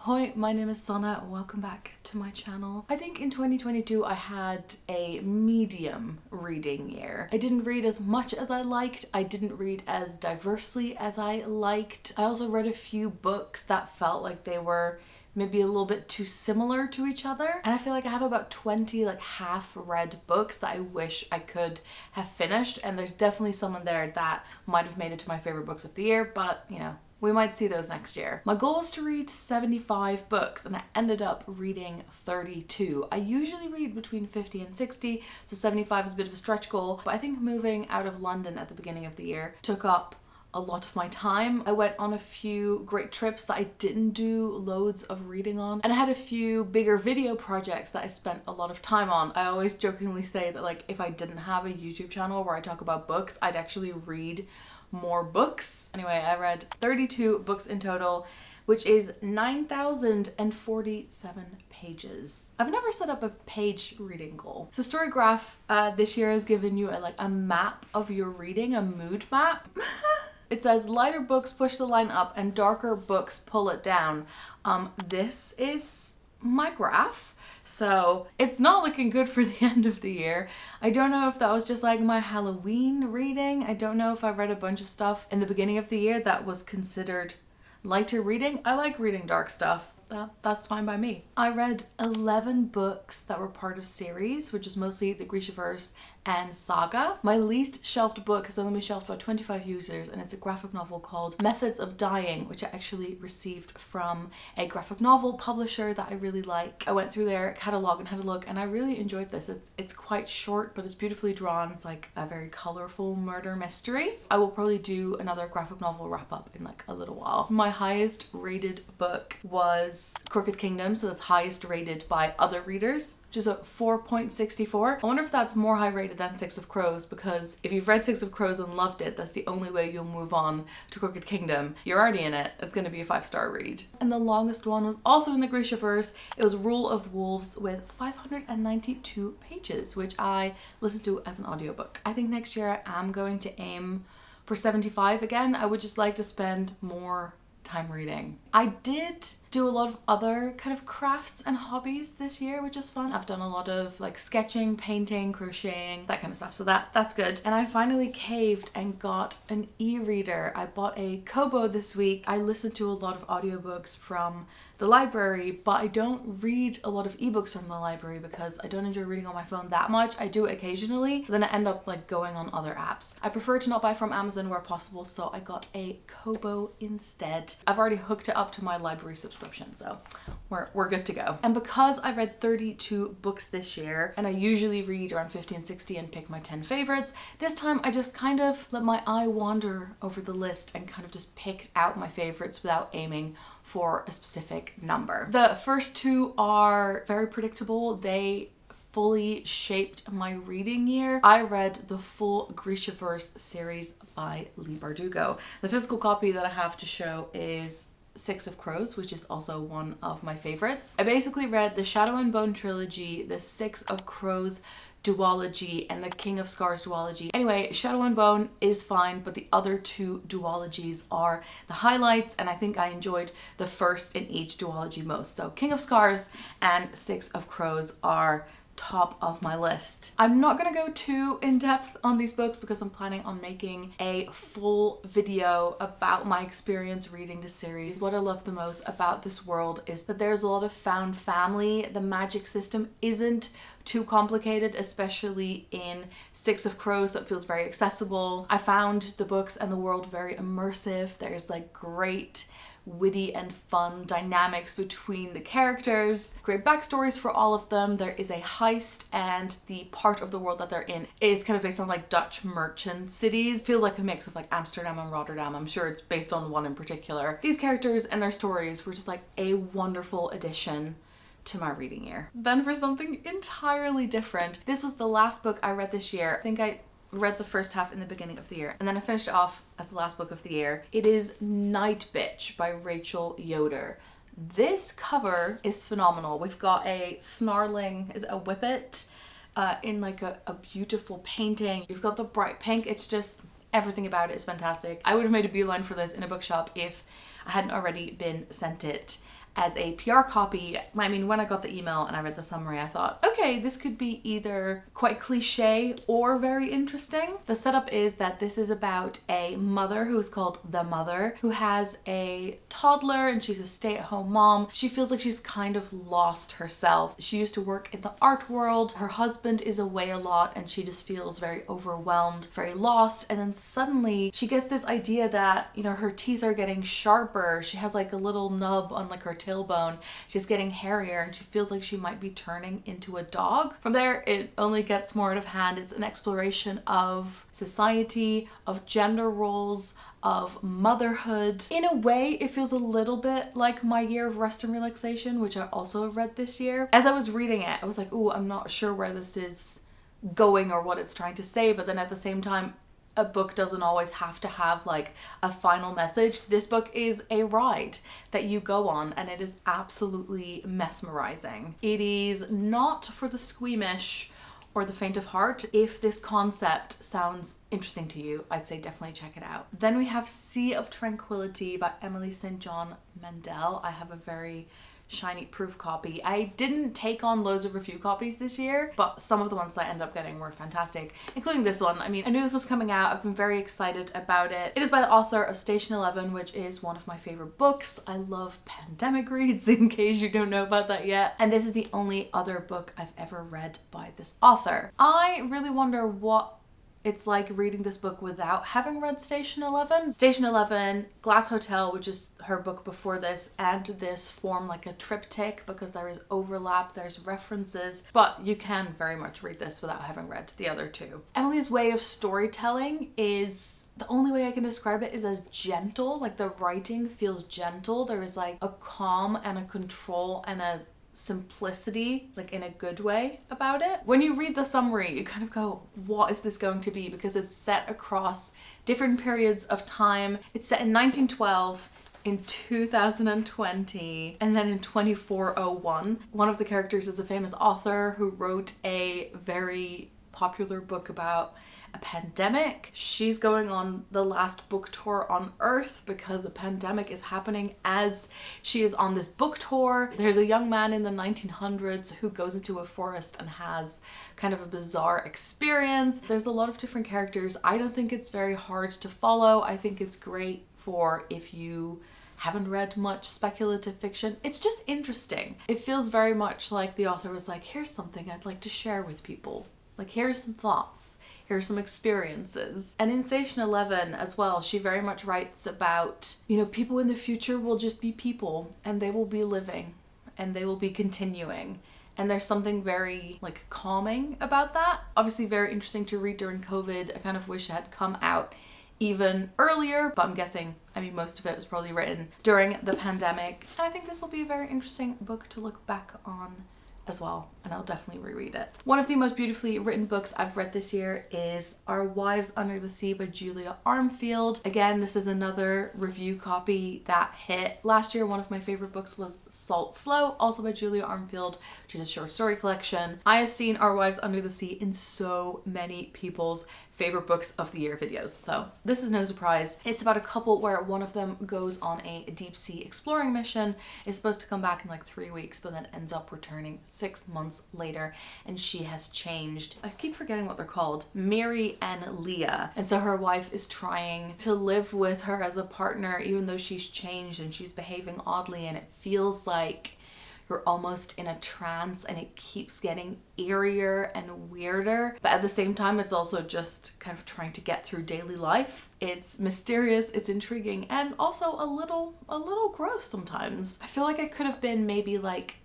Hi, my name is Sana. Welcome back to my channel. I think in 2022 I had a medium reading year. I didn't read as much as I liked. I didn't read as diversely as I liked. I also read a few books that felt like they were maybe a little bit too similar to each other. And I feel like I have about 20 half-read books that I wish I could have finished. And there's definitely some in there that might have made it to my favorite books of the year, but you know, we might see those next year. My goal was to read 75 books and I ended up reading 32. I usually read between 50 and 60, so 75 is a bit of a stretch goal, but I think moving out of London at the beginning of the year took up a lot of my time. I went on a few great trips that I didn't do loads of reading on, and I had a few bigger video projects that I spent a lot of time on. I always jokingly say that if I didn't have a YouTube channel where I talk about books, I'd actually read more books. Anyway, I read 32 books in total, which is 9,047 pages. I've never set up a page reading goal. So Storygraph this year has given you a map of your reading, a mood map. It says lighter books push the line up and darker books pull it down. This is my graph. So it's not looking good for the end of the year. I don't know if that was just my Halloween reading. I don't know if I read a bunch of stuff in the beginning of the year that was considered lighter reading. I like reading dark stuff. That's fine by me. I read 11 books that were part of series, which is mostly the Grishaverse and Saga. My least shelved book has only been shelved by 25 users, and it's a graphic novel called Methods of Dying, which I actually received from a graphic novel publisher that I really like. I went through their catalog and had a look, and I really enjoyed this. It's quite short, but it's beautifully drawn. It's like a very colorful murder mystery. I will probably do another graphic novel wrap up in a little while. My highest rated book was Crooked Kingdom, so that's highest rated by other readers, which is a 4.64. I wonder if that's more high rated than Six of Crows, because if you've read Six of Crows and loved it, that's the only way you'll move on to Crooked Kingdom. You're already in it. It's going to be a 5-star read. And the longest one was also in the Grishaverse. It was Rule of Wolves with 592 pages, which I listened to as an audiobook. I think next year I am going to aim for 75 again. I would just like to spend more time reading. I did do a lot of other kind of crafts and hobbies this year, which was fun. I've done a lot of sketching, painting, crocheting, that kind of stuff, so that's good. And I finally caved and got an e-reader. I bought a Kobo this week. I listened to a lot of audiobooks from the library, but I don't read a lot of ebooks from the library because I don't enjoy reading on my phone that much. I do it occasionally, but then I end up going on other apps. I prefer to not buy from Amazon where possible, so I got a Kobo instead. I've already hooked it up to my library subscription, so we're good to go. And because I read 32 books this year, and I usually read around 50 and 60 and pick my 10 favorites, this time I just kind of let my eye wander over the list and kind of just picked out my favorites without aiming for a specific number. The first two are very predictable. They fully shaped my reading year. I read the full Grishaverse series by Leigh Bardugo. The physical copy that I have to show is Six of Crows, which is also one of my favorites. I basically read the Shadow and Bone trilogy, the Six of Crows duology, and the King of Scars duology. Anyway, Shadow and Bone is fine, but the other two duologies are the highlights, and I think I enjoyed the first in each duology most. So King of Scars and Six of Crows are top of my list. I'm not gonna go too in depth on these books because I'm planning on making a full video about my experience reading the series. What I love the most about this world is that there's a lot of found family. The magic system isn't too complicated, especially in Six of Crows, that feels very accessible. I found the books and the world very immersive. There's great witty and fun dynamics between the characters, great backstories for all of them. There is a heist, and the part of the world that they're in is kind of based on Dutch merchant cities. Feels like a mix of Amsterdam and Rotterdam. I'm sure it's based on one in particular. These characters and their stories were just a wonderful addition to my reading year. Then for something entirely different, this was the last book I read this year. I think I read the first half in the beginning of the year, and then I finished it off as the last book of the year. It is Nightbitch by Rachel Yoder. This cover is phenomenal. We've got a snarling, is it a whippet, in a beautiful painting. You've got the bright pink. It's just, everything about it is fantastic. I would have made a beeline for this in a bookshop if I hadn't already been sent it. as a PR copy. I mean, when I got the email and I read the summary, I thought, okay, this could be either quite cliche or very interesting. The setup is that this is about a mother who is called the Mother, who has a toddler and she's a stay-at-home mom. She feels like she's kind of lost herself. She used to work in the art world. Her husband is away a lot and she just feels very overwhelmed, very lost. And then suddenly she gets this idea that, you know, her teeth are getting sharper. She has like a little nub on like her tailbone. She's getting hairier and she feels like she might be turning into a dog. From there, it only gets more out of hand. It's an exploration of society, of gender roles, of motherhood. In a way, it feels a little bit like My Year of Rest and Relaxation, which I also read this year. As I was reading it, I was like, oh, I'm not sure where this is going or what it's trying to say, but then at the same time, a book doesn't always have to have like a final message. This book is a ride that you go on and it is absolutely mesmerizing. It is not for the squeamish or the faint of heart. If this concept sounds interesting to you, I'd say definitely check it out. Then we have Sea of Tranquility by Emily St. John Mandel. I have a very shiny proof copy. I didn't take on loads of review copies this year, but some of the ones that I ended up getting were fantastic, including this one. I mean, I knew this was coming out. I've been very excited about it. It is by the author of Station 11, which is one of my favorite books. I love pandemic reads, in case you don't know about that yet. And this is the only other book I've ever read by this author. I really wonder what it's like reading this book without having read Station 11. Station 11, Glass Hotel, which is her book before this, and this form like a triptych because there is overlap, there's references, but you can very much read this without having read the other two. Emily's way of storytelling is, the only way I can describe it is as gentle. Like the writing feels gentle. There is like a calm and a control and a simplicity, like in a good way about it. When you read the summary, you kind of go, what is this going to be? Because it's set across different periods of time. It's set in 1912, in 2020, and then in 2401. One of the characters is a famous author who wrote a very popular book about a pandemic. She's going on the last book tour on Earth because a pandemic is happening as she is on this book tour. There's a young man in the 1900s who goes into a forest and has kind of a bizarre experience. There's a lot of different characters. I don't think it's very hard to follow. I think it's great for if you haven't read much speculative fiction. It's just interesting. It feels very much like the author was like, here's something I'd like to share with people. Like, here's some thoughts, here's some experiences. And in Station 11 as well, she very much writes about, you know, people in the future will just be people and they will be living and they will be continuing. And there's something very like calming about that. Obviously very interesting to read during COVID. I kind of wish it had come out even earlier, but I'm guessing, I mean, most of it was probably written during the pandemic. And I think this will be a very interesting book to look back on as well, and I'll definitely reread it. One of the most beautifully written books I've read this year is Our Wives Under the Sea by Julia Armfield. Again, this is another review copy that hit. Last year, one of my favorite books was Salt Slow, also by Julia Armfield, which is a short story collection. I have seen Our Wives Under the Sea in so many people's favorite books of the year videos, so this is no surprise. It's about a couple where one of them goes on a deep sea exploring mission, is supposed to come back in like 3 weeks, but then ends up returning 6 months later, and she has changed. I keep forgetting what they're called. Mary and Leah. And so her wife is trying to live with her as a partner, even though she's changed and she's behaving oddly, and it feels like you're almost in a trance and it keeps getting eerier and weirder. But at the same time, it's also just kind of trying to get through daily life. It's mysterious, it's intriguing, and also a little gross sometimes. I feel like it could have been maybe like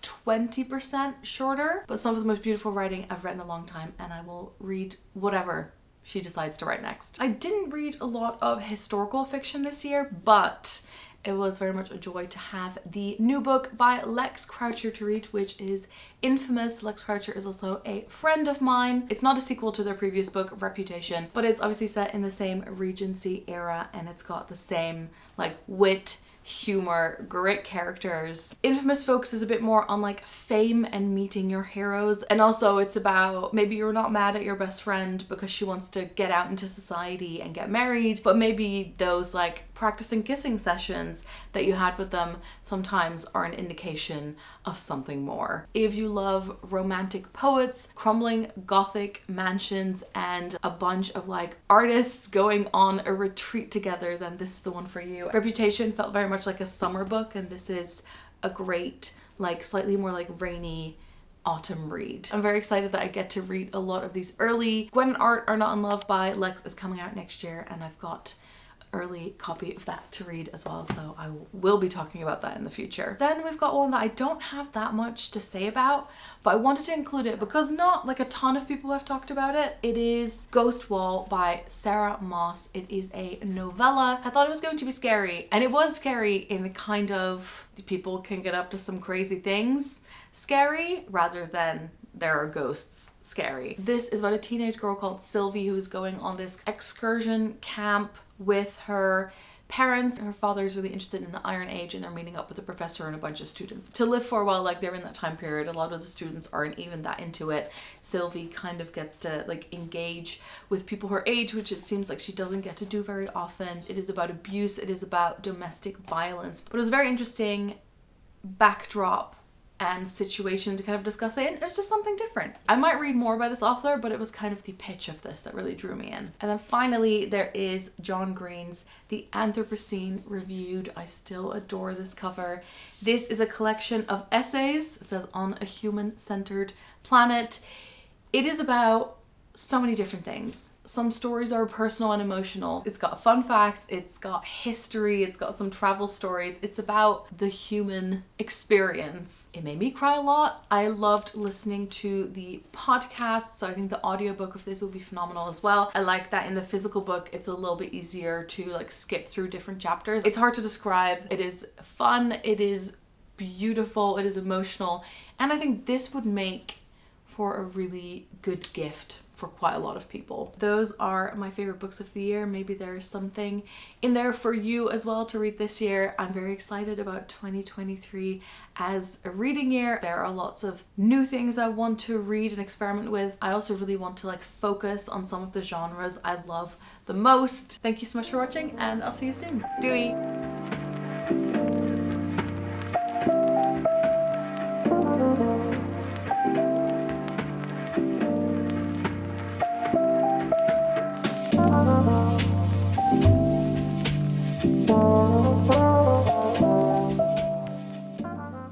20% shorter, but some of the most beautiful writing I've read in a long time, and I will read whatever she decides to write next. I didn't read a lot of historical fiction this year, but it was very much a joy to have the new book by Lex Croucher to read, which is Infamous. Lex Croucher is also a friend of mine. It's not a sequel to their previous book, Reputation, but it's obviously set in the same Regency era, and it's got the same like wit, humor, great characters. Infamous focuses a bit more on like fame and meeting your heroes, and also it's about maybe you're not mad at your best friend because she wants to get out into society and get married, but maybe those like practicing kissing sessions that you had with them sometimes are an indication of something more. If you love romantic poets, crumbling gothic mansions, and a bunch of like artists going on a retreat together, then this is the one for you. Reputation felt very much like a summer book, and this is a great, like slightly more like rainy autumn read. I'm very excited that I get to read a lot of these early. Gwen and Art Are Not in Love by Lex is coming out next year, and I've got an early copy of that to read as well, so I will be talking about that in the future. Then we've got one that I don't have that much to say about, but I wanted to include it because not like a ton of people have talked about it. It is Ghost Wall by Sarah Moss. It is a novella. I thought it was going to be scary, and it was scary in a kind of people can get up to some crazy things scary, rather than there are ghosts scary. This is about a teenage girl called Sylvie who is going on this excursion camp with her parents. Her father is really interested in the Iron Age, and they're meeting up with a professor and a bunch of students to live for a while. Like, they're in that time period. A lot of the students aren't even that into it. Sylvie kind of gets to like engage with people her age, which it seems like she doesn't get to do very often. It is about abuse. It is about domestic violence. But it was a very interesting backdrop and situation to kind of discuss it, and it was just something different. I might read more by this author, but it was kind of the pitch of this that really drew me in. And then finally there is John Green's The Anthropocene Reviewed. I still adore this cover. This is a collection of essays. It says On a Human-Centered Planet. It is about so many different things. Some stories are personal and emotional. It's got fun facts, it's got history, it's got some travel stories. It's about the human experience. It made me cry a lot. I loved listening to the podcast, so I think the audiobook of this will be phenomenal as well. I like that in the physical book, it's a little bit easier to like skip through different chapters. It's hard to describe. It is fun, it is beautiful, it is emotional, and I think this would make for a really good gift for quite a lot of people. Those are my favorite books of the year. Maybe there's something in there for you as well to read this year. I'm very excited about 2023 as a reading year. There are lots of new things I want to read and experiment with. I also really want to like focus on some of the genres I love the most. Thank you so much for watching, and I'll see you soon. Doei!